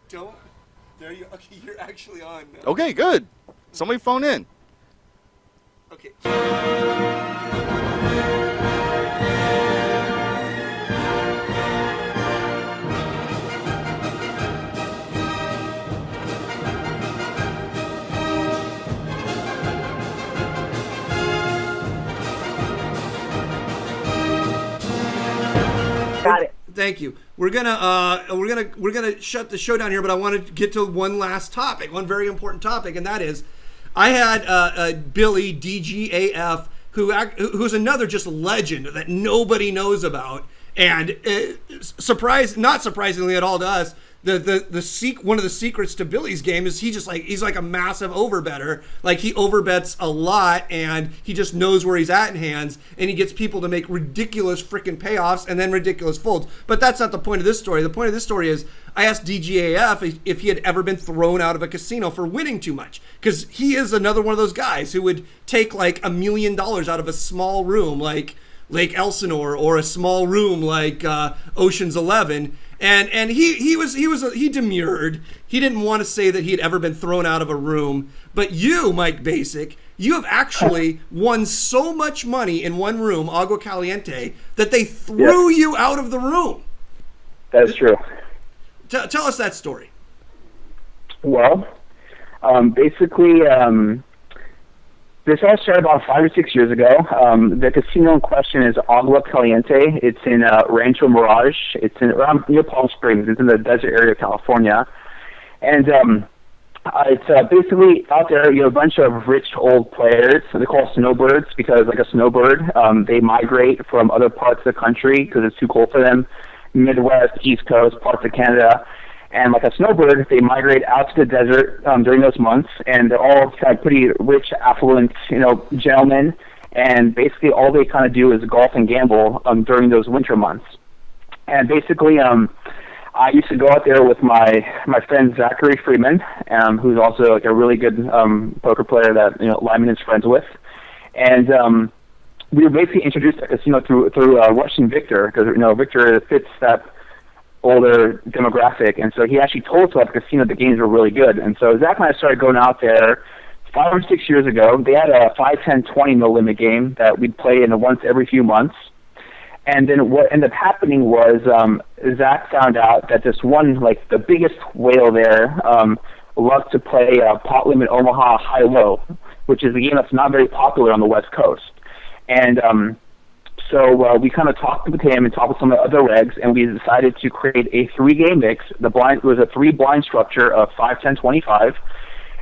Don't. There you. Okay, you're actually on now. Okay, good. Somebody phone in. Okay. Got it. Thank you. We're gonna shut the show down here, but I want to get to one last topic, one very important topic, and that is, I had Billy DGAF, who's another just legend that nobody knows about, and not surprisingly at all to us, one of the secrets to Billy's game is he's like a massive overbetter. Like, he overbets a lot, and he just knows where he's at in hands, and he gets people to make ridiculous freaking payoffs and then ridiculous folds. But that's not the point of this story. The point of this story is, I asked DGAF if he had ever been thrown out of a casino for winning too much, because he is another one of those guys who would take like $1 million out of a small room like Lake Elsinore, or a small room like Ocean's 11. And he demurred. He didn't want to say that he had ever been thrown out of a room. But you, Mike Basich, you have actually won so much money in one room, Agua Caliente, that they threw you out of the room. That's true. Tell us that story. Well, basically, this all started about 5 or 6 years ago. The casino in question is Agua Caliente. It's in Rancho Mirage. It's around near Palm Springs. It's in the desert area of California. And it's basically out there, you know, a bunch of rich old players. They call it snowbirds because, like a snowbird, they migrate from other parts of the country because it's too cold for them. Midwest, East Coast, parts of Canada. And like a snowbird, they migrate out to the desert during those months, and they're all kind of pretty rich, affluent, you know, gentlemen. And basically, all they kind of do is golf and gamble during those winter months. And basically, I used to go out there with my friend Zachary Freeman, who's also like a really good poker player that, you know, Limon is friends with. And we were basically introduced to the casino through Russian Victor, because, you know, Victor fits that older demographic, and so he actually told us about the casino the games were really good. And so Zach and I started going out there 5 or 6 years ago. They had a 5, 10, 20 no limit game that we'd play in once every few months. And then what ended up happening was Zach found out that this one, like the biggest whale there, loved to play pot limit Omaha high-low, which is a game that's not very popular on the West Coast. And so we kind of talked with him and talked with some of the other regs, and we decided to create a 3-game mix. The blind was a 3-blind structure of 5, 10, 25,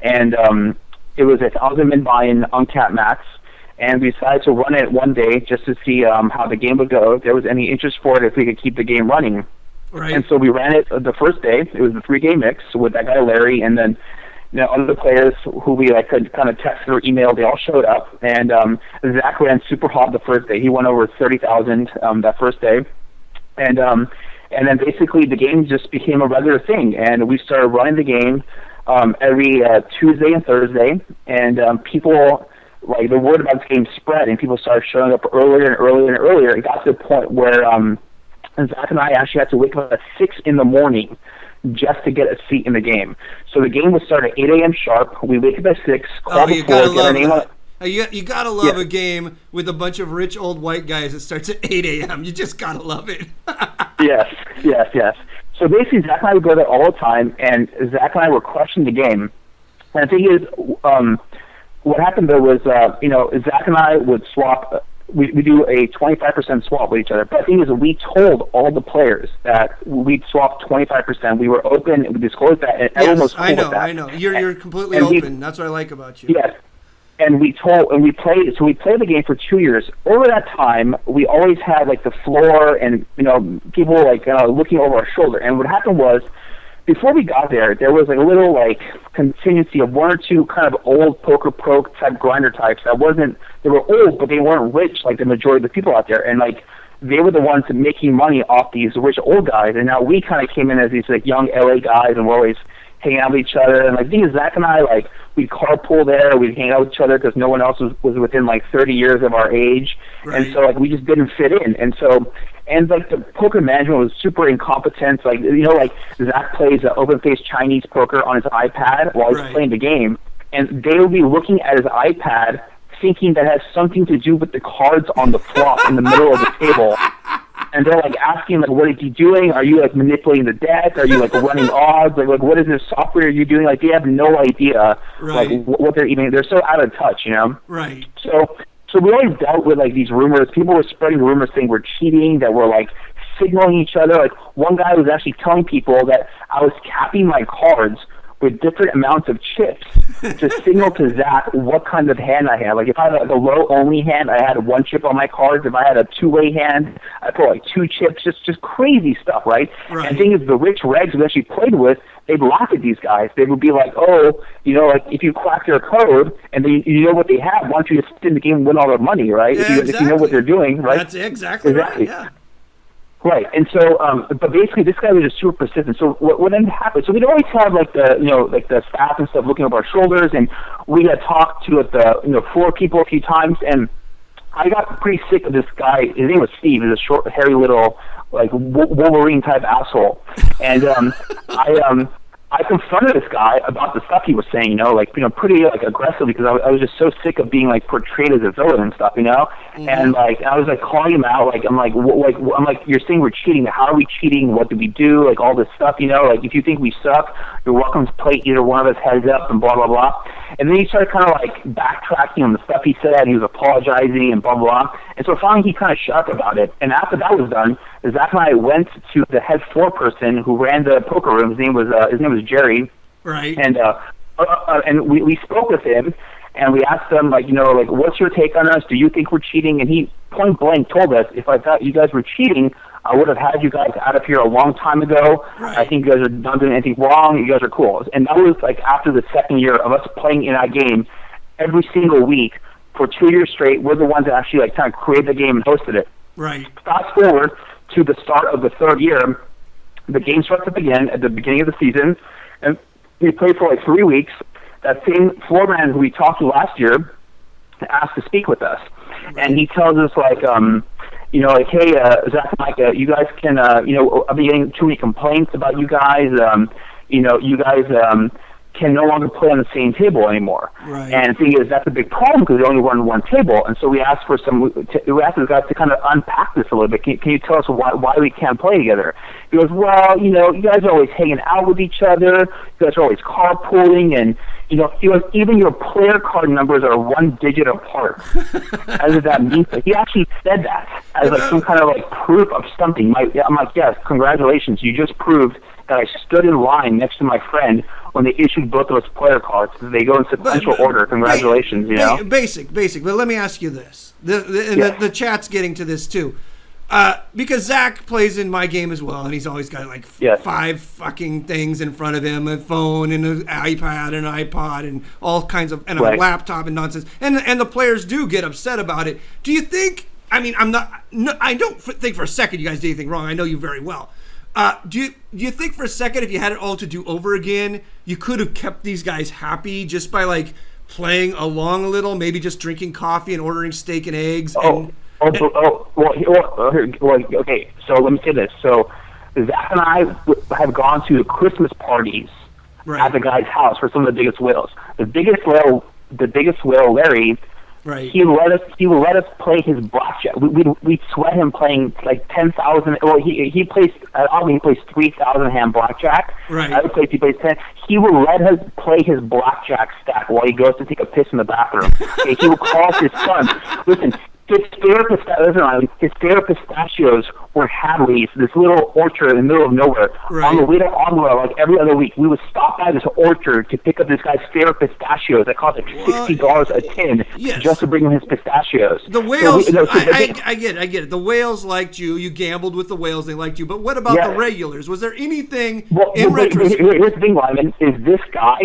and it was 1,000 min-buy-in uncapped max. And we decided to run it one day just to see how the game would go, if there was any interest for it, if we could keep the game running. Right. And so we ran it the first day. It was a 3-game mix with that guy Larry, and then, you know, other players who we like could kind of text or email. They all showed up, and Zach ran super hot the first day. He won over 30,000 that first day, and then basically the game just became a regular thing, and we started running the game every Tuesday and Thursday, and people, like, the word about this game spread, and people started showing up earlier and earlier and earlier. It got to the point where Zach and I actually had to wake up at 6 in the morning just to get a seat in the game. So the game would start at 8 a.m. sharp. We wake up at 6, call the floor, get our name on it. You gotta love a game with a bunch of rich old white guys that starts at 8 a.m. You just gotta love it. Yes. So basically, Zach and I would go there all the time, and Zach and I were crushing the game. And the thing is, what happened there was, Zach and I would swap. We do a 25% swap with each other. But the thing is, we told all the players that we'd swap 25%. We were open. We disclosed that, and everyone was cool with that. I know. You're completely open. That's what I like about you. Yes. And we played the game for 2 years. Over that time, we always had like the floor and, you know, people like looking over our shoulder. And what happened was, before we got there, there was like a little like contingency of 1 or 2 kind of old poker pro type grinder types that they were old, but they weren't rich like the majority of the people out there. And like, they were the ones making money off these rich old guys. And now we kind of came in as these like young LA guys, and we're always hanging out with each other. And like, the thing is, Zach and I, like, we'd carpool there, we'd hang out with each other because no one else was within like 30 years of our age. Right. And so like we just didn't fit in. And so, and like the poker management was super incompetent. Like, you know, like Zach plays open-faced Chinese poker on his iPad while he's playing the game. And they would be looking at his iPad thinking that has something to do with the cards on the flop in the middle of the table. And they're like asking, like, what is he doing? Are you like manipulating the deck? Are you like running odds? Like what is this software you're doing? Like, they have no idea like what they're even. They're so out of touch, you know. Right. So we always dealt with like these rumors. People were spreading rumors saying we're cheating, that we're like signaling each other. Like, one guy was actually telling people that I was capping my cards with different amounts of chips to signal to Zach what kind of hand I had. Like, if I had a low-only hand, I had 1 chip on my cards. If I had a two-way hand, I put like 2 chips. Just crazy stuff, right? And the thing is, the rich regs we actually played with, they'd laugh at these guys. They would be like, oh, you know, like, if you crack their code and you know what they have, why don't you just sit in the game and win all their money, right? Yeah, if you know what they're doing, right? That's exactly. Right, yeah. Right, and so, but basically, this guy was just super persistent. So what ended up happening? So we'd always have like the staff and stuff looking over our shoulders, and we had talked to the floor people a few times, and I got pretty sick of this guy. His name was Steve. He's a short, hairy little like Wolverine type asshole, and I confronted this guy about the stuff he was saying, pretty like aggressively, because I was just so sick of being like portrayed as a villain and stuff, and like I was like calling him out, like I'm like you're saying we're cheating. How are we cheating? What do we do? Like all this stuff, like if you think we suck, you're welcome to play either one of us heads up and blah blah blah. And then he started kind of like backtracking on the stuff he said. He was apologizing and blah blah. And so finally he kind of shut up about it. And after that was done, Zach and I went to the head floor person who ran the poker room. His name was Jerry. Right. And we spoke with him, and we asked him, what's your take on us? Do you think we're cheating? And he point blank told us, if I thought you guys were cheating, I would have had you guys out of here a long time ago. Right. I think you guys are not doing anything wrong. You guys are cool. And that was like after the second year of us playing in that game every single week for 2 years straight. We're the ones that actually like kind of created the game and hosted it. Right. Fast forward to the start of the third year, the game starts up again at the beginning of the season, and we played for like 3 weeks. That same floor man who we talked to last year asked to speak with us, and he tells us hey, Zach and Mike, you guys can, I've been getting too many complaints about you guys. You guys can no longer play on the same table anymore. Right. And the thing is, that's a big problem because they only run one table. And so we asked we asked these guys to kind of unpack this a little bit. Can you tell us why we can't play together? He goes, well, you guys are always hanging out with each other. You guys are always carpooling, and he goes, even your player card numbers are 1 digit apart. As if that means that. He actually said that as like some kind of like proof of something. I'm like, yes, congratulations, you just proved that I stood in line next to my friend when they issued both of those player cards. They go in sequential order. Congratulations, Basic. But let me ask you this. The chat's getting to this too. Because Zach plays in my game as well, and he's always got like 5 fucking things in front of him, a phone and an iPad and an iPod and all kinds of, and a laptop and nonsense. And the players do get upset about it. Do you think, I don't think for a second you guys did anything wrong. I know you very well. Do you think for a second, if you had it all to do over again, you could have kept these guys happy just by like playing along a little, maybe just drinking coffee and ordering steak and eggs? Okay. So let me say this. So Zach and I have gone to the Christmas parties at the guy's house for some of the biggest whales. The biggest whale, Larry. Right. He would let us play his blackjack. We'd sweat him playing like 10,000. Well, he plays. He plays 3,000 hand blackjack. Right. Other place he plays 10. He would let us play his blackjack stack while he goes to take a piss in the bathroom. Okay, he would call his son. Listen. His favorite pistachios were Hadley's, this little orchard in the middle of nowhere. Right. On the way to Ottawa, like every other week, we would stop by this orchard to pick up this guy's favorite pistachios. That cost like $60 a tin just to bring him his pistachios. The whales, I get it. The whales liked you. You gambled with the whales. They liked you. But what about the regulars? Was there anything in retrospect? Here's the thing, Lyman, is this guy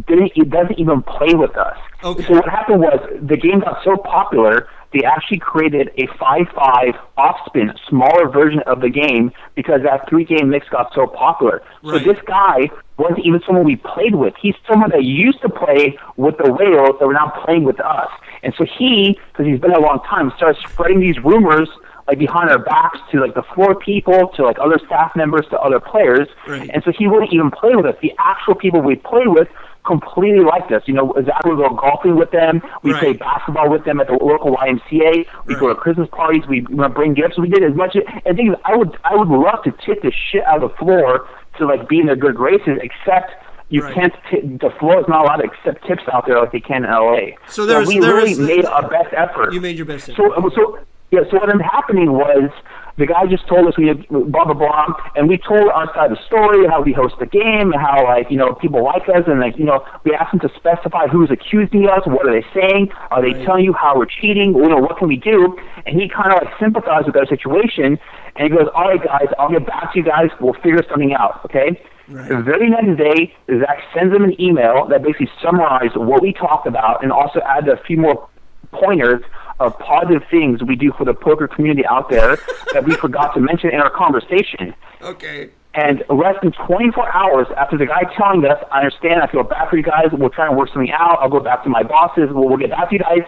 doesn't even play with us. Okay. So what happened was the game got so popular, they actually created a 5-5 off-spin, smaller version of the game because that 3-game mix got so popular. Right. So this guy wasn't even someone we played with. He's someone that used to play with the whales that were now playing with us. And so he, because he's been there a long time, started spreading these rumors like behind our backs to like the floor people, to like other staff members, to other players. Right. And so he wouldn't even play with us. The actual people we played with completely liked us. You know, Zach would go golfing with them. We Right. played basketball with them at the local YMCA. We go to Christmas parties. We bring gifts. We did as much. And things I would love to tip the shit out of the floor to like be in their good graces, except you Right. can't. The floor is not allowed to accept tips out there like they can in LA. So there we was really made our best effort. You made your best effort. So what ended up happening was the guy just told us we had blah blah blah, and we told our side of the story, how we host the game, how like people like us, and like we asked them to specify who's accusing us, what are they saying, are they telling you how we're cheating, what can we do? And he kind of like sympathized with our situation, and he goes, all right guys, I'll get back to you guys, we'll figure something out, okay? Right. The very next day, Zach sends him an email that basically summarized what we talked about and also added a few more pointers of positive things we do for the poker community out there that we forgot to mention in our conversation. Okay. And less than 24 hours after the guy telling us, I understand, I feel bad for you guys, we'll try and work something out, I'll go back to my bosses, we'll get back to you guys.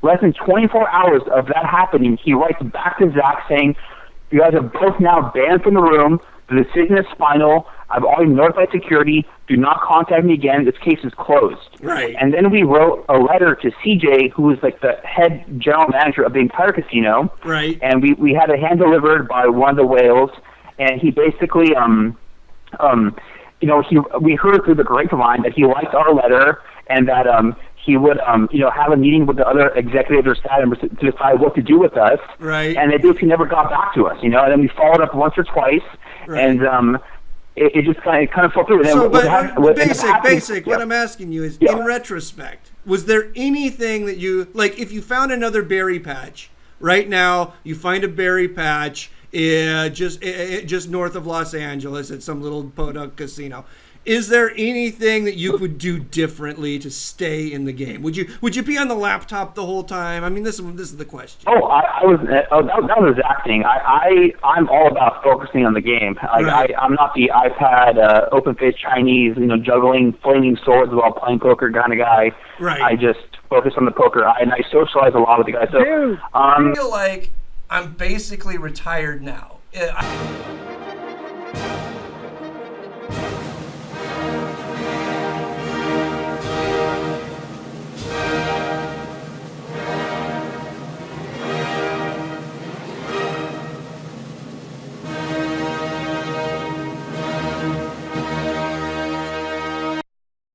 Less than 24 hours of that happening, he writes back to Zach saying, you guys are both now banned from the room, the decision is final, I've already notified security, do not contact me again, this case is closed. Right. And then we wrote a letter to CJ, who was like the head general manager of the entire casino. Right. And we had it hand delivered by one of the whales, and he basically we heard through the grapevine that he liked our letter and that he would have a meeting with the other executives or staff members to decide what to do with us. Right. And they basically never got back to us, and then we followed up once or twice, Right. and it just kind of fell through. So, but Basic. basic. What I'm asking you is, in retrospect, was there anything that you like? If you found another berry patch right now, you find a berry patch just north of Los Angeles at some little podunk casino. Is there anything that you would do differently to stay in the game? Would you be on the laptop the whole time? I mean, this is the question. Oh, I was. That was acting. I'm all about focusing on the game. Right. I'm not the iPad open-faced Chinese, juggling flaming swords while playing poker kind of guy. Right. I just focus on the poker, and I socialize a lot with the guys. So, I feel like I'm basically retired now.